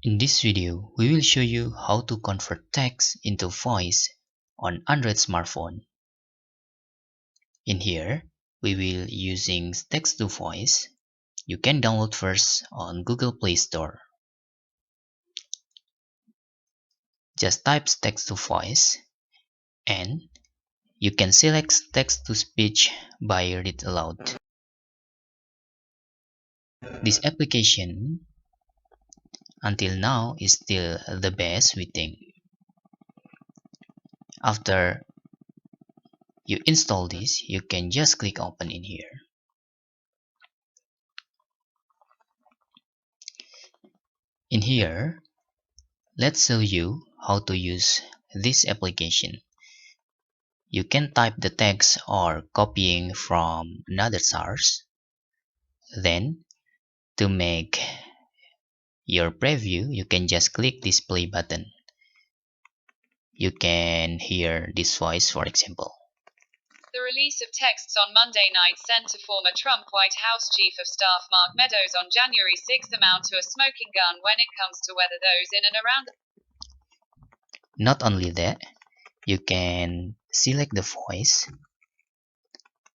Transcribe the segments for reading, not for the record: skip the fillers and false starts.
In this video, we will show you how to convert text into voice on Android smartphone. In here, we will using text to voice. You can download first on Google Play Store. Just type text to voice and you can select text to speech by read aloud. This application until now is still the best we think. After you install this, you can just click open in here. In here, let's show you how to use this application. You can type the text or copying from another source. Then, to make your preview, you can just click this play button. You can hear this voice, for example. The release of texts on Monday night sent to former Trump White House Chief of Staff Mark Meadows on January 6 amount to a smoking gun when it comes to whether those in and around. Not only that, you can select the voice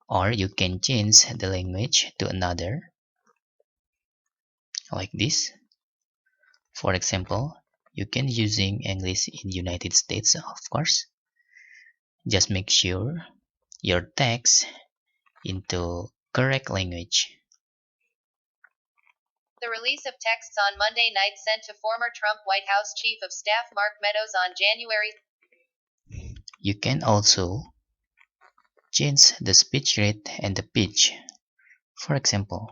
or you can change the language to another, like this. For example, you can using English in United States, of course. Just make sure your text into correct language. The release of texts on Monday night sent to former Trump White House Chief of Staff Mark Meadows on January. You can also change the speech rate and the pitch. For example,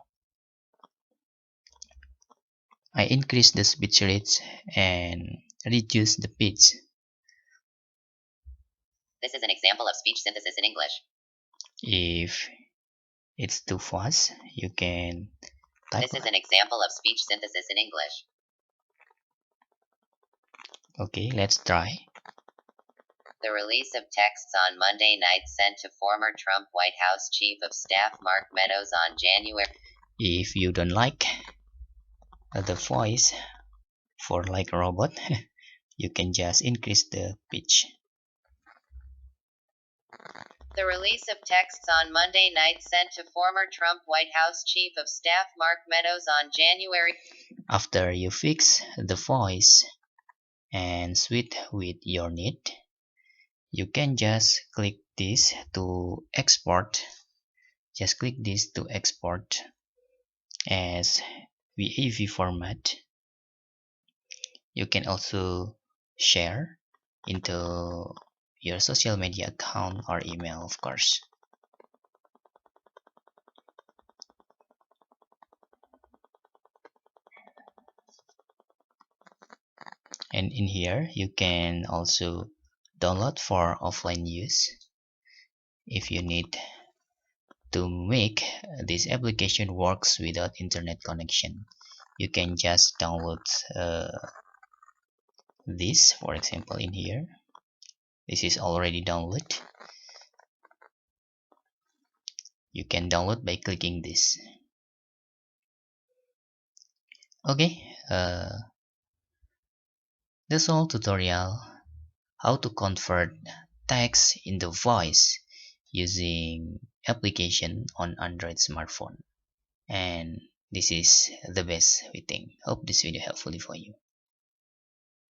I increase the speech rate and reduce the pitch. This is an example of speech synthesis in English. If it's too fast, you can type. This is an example of speech synthesis in English. Okay, let's try. The release of texts on Monday night sent to former Trump White House Chief of Staff Mark Meadows on January. If you don't like the voice for like a robot, you can just increase the pitch. The release of texts on Monday night sent to former Trump White House Chief of Staff Mark Meadows on January. After you fix the voice and suit with your need, you can just click this to export. Just click this to export as WAV format. You can also share into your social media account or email, of course. And in here, you can also download for offline use. If you need to make this application works without internet connection, you can just download this, for example, in here. This is already downloaded. You can download by clicking this. Okay, that's all tutorial how to convert text into voice using application on Android smartphone. And this is the best we think. Hope this video helpful for you.